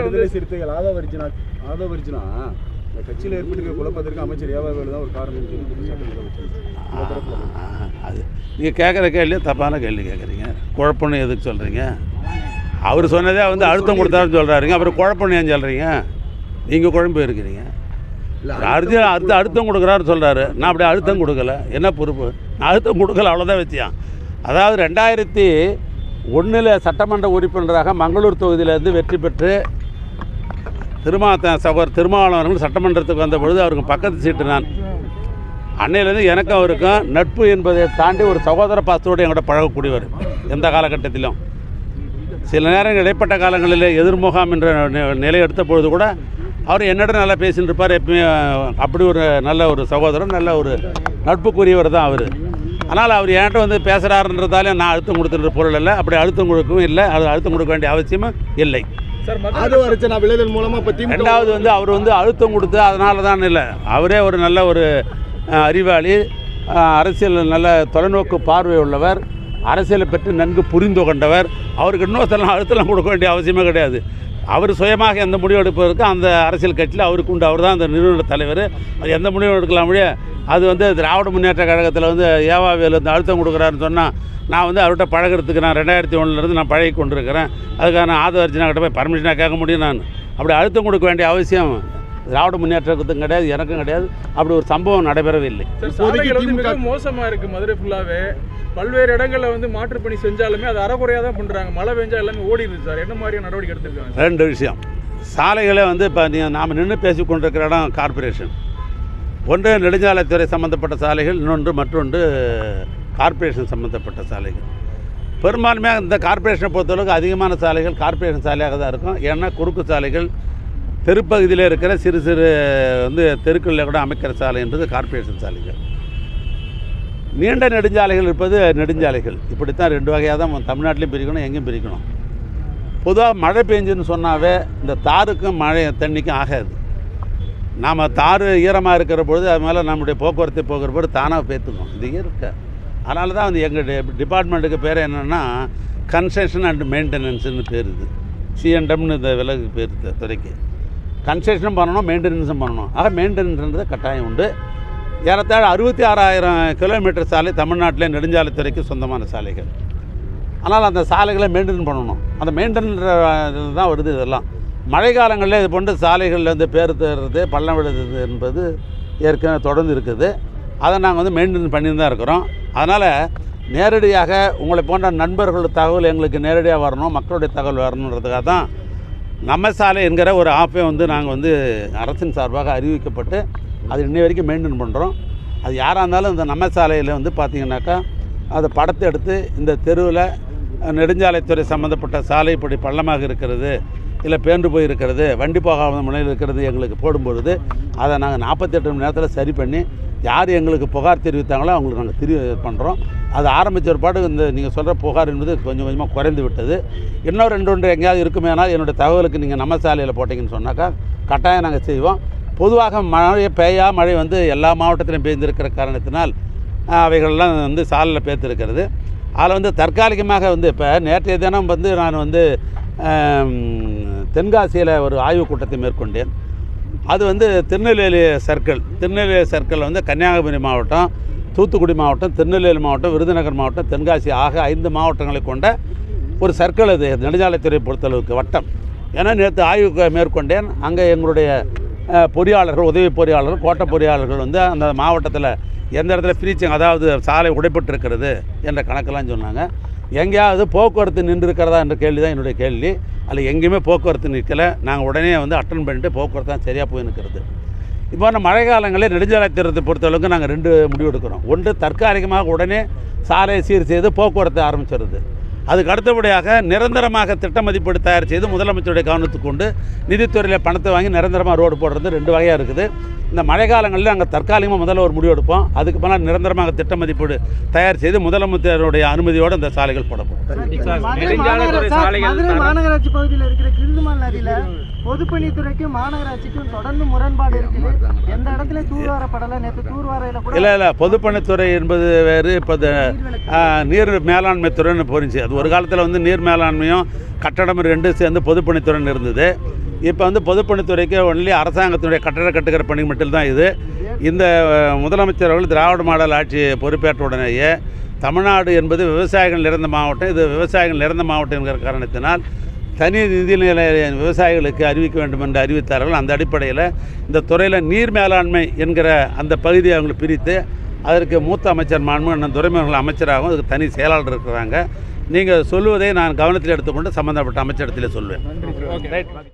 விடுதலை சிறுத்தைகள் ஆதவரிச்சுனா கட்சியில் ஏற்பட்டு குழப்பத்திற்கு அமைச்சர் ஏவாவேலு தான் ஒரு காரணம் அது நீங்கள் கேட்குற கேள்வி தப்பான கேள்வி கேட்குறீங்க. குழப்பம்னு எதுக்கு சொல்கிறீங்க? அவர் சொன்னதே வந்து அழுத்தம் கொடுத்தாருன்னு சொல்கிறாருங்க. அப்புறம் குழப்பம்னு ஏன் சொல்கிறீங்க? நீங்கள் குழம்பு இருக்கிறீங்க. அழுத்தம் கொடுக்குறாருன்னு சொல்கிறாரு. நான் அப்படியே அழுத்தம் கொடுக்கல. என்ன பொறுப்பு? நான் அழுத்தம் கொடுக்கல, அவ்வளோதான் வச்சியான். அதாவது 2001 சட்டமன்ற உறுப்பினராக மங்களூர் தொகுதியிலேருந்து வெற்றி பெற்று சகோதரர் திருமாவளவர்கள் சட்டமன்றத்துக்கு வந்த பொழுது அவருக்கு பக்கத்து சீட்டு நான். அன்னையிலேருந்து எனக்கும் அவருக்கும் நட்பு என்பதை தாண்டி ஒரு சகோதர பாசத்தோடு எங்கள்கிட்ட பழகக்கூடியவர். எந்த காலகட்டத்திலும் சில நேரங்கள் இடைப்பட்ட காலங்களில் எதிர்முகாம் என்ற நிலை எடுத்த பொழுது கூட அவர் என்னிடம் நல்லா பேசின்னு இருப்பார். எப்பயுமே அப்படி ஒரு நல்ல ஒரு சகோதரன், நல்ல ஒரு நட்புக்குரியவர் தான் அவர். ஆனால் அவர் என்கிட்ட வந்து பேசுகிறாருன்றதாலே நான் அழுத்தம் கொடுத்துன்ற பொருள் இல்லை. அப்படி அழுத்தம் கொடுக்கவும் இல்லை, அது அழுத்தம் கொடுக்க வேண்டிய அவசியமும் இல்லை. விளைதல் மூலமாக ரெண்டாவது வந்து அவர் வந்து அழுத்தம் கொடுத்து அதனால தான் இல்லை. அவரே ஒரு நல்ல ஒரு அறிவாளி, அரசியல் நல்ல தொலைநோக்கு பார்வை உள்ளவர், அரசியலை பற்றி நன்கு புரிந்து கொண்டவர். அவருக்கு இன்னொருத்தெல்லாம் அழுத்தம் கொடுக்க வேண்டிய அவசியமே கிடையாது. அவர் சுயமாக எந்த முடிவு எடுப்பதற்கு அந்த அரசியல் கட்சியில் அவருக்கு உண்டு. அவர் தான் அந்த நிறுவன தலைவர். அது எந்த முடிவும் எடுக்கலாம் முடிய அது வந்து திராவிட முன்னேற்ற கழகத்தில் வந்து ஏவாவேலு வந்து அழுத்தம் கொடுக்குறாருன்னு சொன்னால் நான் வந்து அவர்கிட்ட பழகிறதுக்கு நான் 2001 நான் பழகி கொண்டிருக்கிறேன். அதுக்காக நான் ஆதவர்ஜினா கிட்ட போய் பர்மிஷனாக கேட்க முடியும். நான் அப்படி அழுத்தம் கொடுக்க வேண்டிய அவசியம் திராவிட முன்னேற்றத்துக்கும் கிடையாது, எனக்கும் கிடையாது. அப்படி ஒரு சம்பவம் நடைபெறவில்லை. மோசமாக இருக்குது மதுரை ஃபுல்லாகவே. பல்வேறு இடங்களில் வந்து மாற்றுப்பணி செஞ்சாலுமே அது அறகுறையாக தான் பண்ணுறாங்க. மழை பெஞ்சா எல்லாமே ஓடிடுது சார். என்ன மாதிரியான நடவடிக்கை எடுத்துருக்காங்க? 2 விஷயம். சாலைகளை வந்து இப்போ நாம் நின்று பேசி கொண்டிருக்கிற இடம் கார்பரேஷன். ஒன்று நெடுஞ்சாலைத்துறை சம்மந்தப்பட்ட சாலைகள், மற்றொன்று கார்பரேஷன் சம்மந்தப்பட்ட சாலைகள். பெரும்பான்மையாக இந்த கார்பரேஷனை பொறுத்தளவுக்கு அதிகமான சாலைகள் கார்பரேஷன் சாலையாக தான் இருக்கும். ஏன்னா குறுக்கு சாலைகள் தெருப்பகுதியில் இருக்கிற சிறு சிறு வந்து தெருக்களில் கூட அமைக்கிற சாலை என்பது கார்பரேஷன் சாலைகள். நீண்ட நெடுஞ்சாலைகள் இருப்பது நெடுஞ்சாலைகள். இப்படித்தான் 2 வகையாக தான் தமிழ்நாட்டிலையும் பிரிக்கணும், எங்கேயும் பிரிக்கணும். பொதுவாக மழை பெஞ்சுன்னு சொன்னாவே இந்த தாருக்கும் மழை தண்ணிக்கும் ஆகாது. நாம் தார் ஈரமாக இருக்கிற பொழுது அது மேலே நம்முடைய போக்குவரத்து போகிற பொழுது தானாக பேத்துக்கும். இது இருக்க. அதனால தான் வந்து எங்கள் டிபார்ட்மெண்ட்டுக்கு பேர் என்னென்னா கன்ஸ்ட்ரக்ஷன் அண்ட் மெயின்டெனன்ஸுன்னு பேர். இது சிஎன்டம்னு இந்த விலகு பேர் துறைக்கு. கன்ஸ்ட்ரக்ஷனும் பண்ணணும், மெயின்டெனன்ஸும் பண்ணணும். ஆக மெயின்டெனன்ஸ்ன்றது கட்டாயம் உண்டு. ஏறத்தாழ 66,000 கிலோமீட்டர் சாலை தமிழ்நாட்டிலே நெடுஞ்சாலைத்துறைக்கு சொந்தமான சாலைகள். ஆனால் அந்த சாலைகளை மெயின்டைன் பண்ணணும். அந்த மெயின்டெனன்ஸ் தான் வருது. இதெல்லாம் மழை காலங்களில் இது போன்ற சாலைகளில் வந்து பேர் தருறது, பள்ளம் விடுறது என்பது ஏற்கனவே தொடர்ந்து இருக்குது. அதை நாங்கள் வந்து மெயின்டைன் பண்ணி தான் இருக்கிறோம். அதனால் நேரடியாக உங்களை போன்ற நண்பர்களோட தகவல் எங்களுக்கு நேரடியாக வரணும், மக்களுடைய தகவல் வரணுன்றதுக்காக தான் நம்ம சாலை என்கிற ஒரு ஆப்பை வந்து நாங்கள் வந்து அரசின் சார்பாக அறிவிக்கப்பட்டு அது இன்னை வரைக்கும் மெயின்டைன் பண்ணுறோம். அது யாராக இருந்தாலும் இந்த நம்ம சாலையில் வந்து பார்த்திங்கனாக்கா அதை படத்தை எடுத்து இந்த தெருவில் நெடுஞ்சாலைத்துறை சம்மந்தப்பட்ட சாலை இப்படி பள்ளமாக இருக்கிறது, இல்லை பேண்டு போயிருக்கிறது, வண்டி போகாத முனையில் இருக்கிறது எங்களுக்கு போடும்பொழுது அதை நாங்கள் 48 மணி நேரத்தில் சரி பண்ணி யார் எங்களுக்கு புகார் தெரிவித்தாங்களோ அவங்களுக்கு நாங்கள் பண்ணுறோம். அது ஆரம்பித்த ஒரு பாட்டு இந்த நீங்கள் சொல்கிற புகார் என்பது கொஞ்சம் கொஞ்சமாக குறைந்து விட்டது. இன்னும் 2 எங்கேயாவது இருக்குமேனால் என்னுடைய தகவலுக்கு நீங்கள் நம்ம சாலையில் போட்டிங்கன்னு சொன்னாக்கா கட்டாயம் நாங்கள் செய்வோம். பொதுவாக மழை வந்து எல்லா மாவட்டத்திலையும் பெய்திருக்கிற காரணத்தினால் அவைகள்லாம் வந்து சாலையில் பேர்த்திருக்கிறது. அதில் வந்து தற்காலிகமாக வந்து இப்போ நேற்றைய தினம் வந்து நான் வந்து தென்காசியில் ஒரு ஆய்வுக் கூட்டத்தை மேற்கொண்டேன். அது வந்து திருநெல்வேலி சர்க்கிள் வந்து கன்னியாகுமரி மாவட்டம், தூத்துக்குடி மாவட்டம், திருநெல்வேலி மாவட்டம், விருதுநகர் மாவட்டம், தென்காசி ஆக 5 மாவட்டங்களை கொண்ட ஒரு சர்க்கிள். அது நெடுஞ்சாலைத்துறை பொறுத்தளவுக்கு வட்டம். ஏன்னா நேற்று ஆய்வு மேற்கொண்டேன். அங்கே எங்களுடைய பொறியாளர்கள், உதவி பொறியாளர்கள், கோட்ட பொறியாளர்கள் வந்து அந்த மாவட்டத்தில் எந்த இடத்துல பிரீச்சிங், அதாவது சாலை உடைப்பட்டு இருக்கிறது என்ற கணக்கெல்லாம் சொன்னாங்க. எங்கேயாவது போக்குவரத்து நின்று இருக்கிறதா என்ற கேள்வி தான் என்னுடைய கேள்வி. அதில் எங்கேயுமே போக்குவரத்து நிற்கலை. நாங்கள் உடனே வந்து அட்டன் பண்ணிட்டு போக்குவரத்து தான் சரியாக போய் நிற்கிறது. இப்போ நம்ம மழை காலங்களில் நெடுஞ்சாலைத்துறை பொறுத்தளவுக்கு நாங்கள் 2 முடிவு எடுக்கிறோம். ஒன்று, தற்காலிகமாக உடனே சாலையை சீர் செய்து போக்குவரத்து ஆரம்பிச்சிருது. அதுக்கு அடுத்தபடியாக நிரந்தரமாக திட்ட மதிப்பீடு தயார் செய்து முதலமைச்சருடைய கவனத்துக்கு கொண்டு நிதித்துறையில் பணத்தை வாங்கி நிரந்தரமாக ரோடு போடுறது 2 வகையாக இருக்குது. இந்த மழை காலங்களில் நாங்கள் தற்காலிகமாக முதல்ல ஒரு முடிவு எடுப்போம். அதுக்கு பின்னால் நிரந்தரமாக திட்ட மதிப்பீடு தயார் செய்து முதலமைச்சருடைய அனுமதியோடு அந்த சாலைகள் போடப்படும். மாநகராட்சி பகுதியில் இருக்கிற கிருந்துமால் நதியில் பொதுப்பணித்துறைக்கும் மாநகராட்சிக்கும் தொடர்ந்து முரண்பாடு இருக்குது. எந்த இடத்துல தூர்வாரப்படலை. நேற்று தூர்வாரையில் இல்லை பொதுப்பணித்துறை என்பது வேறு. இப்போ நீர் மேலாண்மை துறைன்னு போரிச்சு. அது ஒரு காலத்தில் வந்து நீர் மேலாண்மையும் கட்டடம் 2 சேர்ந்து பொதுப்பணித்துறைன்னு இருந்தது. இப்போ வந்து பொதுப்பணித்துறைக்கு ஒன்லி அரசாங்கத்தினுடைய கட்டட கட்டுகிற பணி மட்டும்தான் இது. இந்த முதலமைச்சர் அவர்கள் திராவிட மாடல் ஆட்சி பொறுப்பேற்ற உடனேயே தமிழ்நாடு என்பது விவசாயிகள் நிறைந்த மாவட்டம், இது விவசாயிகள் நிறைந்த மாவட்டம் என்கிற காரணத்தினால் தனி நிதிநிலை விவசாயிகளுக்கு அறிவிக்க வேண்டும் என்று அறிவித்தார்கள். அந்த அடிப்படையில் இந்த துறையில் நீர் மேலாண்மை என்கிற அந்த பகுதியை அவங்க பிரித்து அதற்கு மூத்த அமைச்சர் மாண்புமிகு துரைமுருகன் அமைச்சராகவும் அதுக்கு தனி செயலாளர் இருக்கிறாங்க. நீங்கள் சொல்லுவதை நான் கவனத்தில் எடுத்துக்கொண்டு சம்பந்தப்பட்ட அமைச்சரிடத்திலே சொல்வேன். நன்றி சார். ஓகே. ரைட்.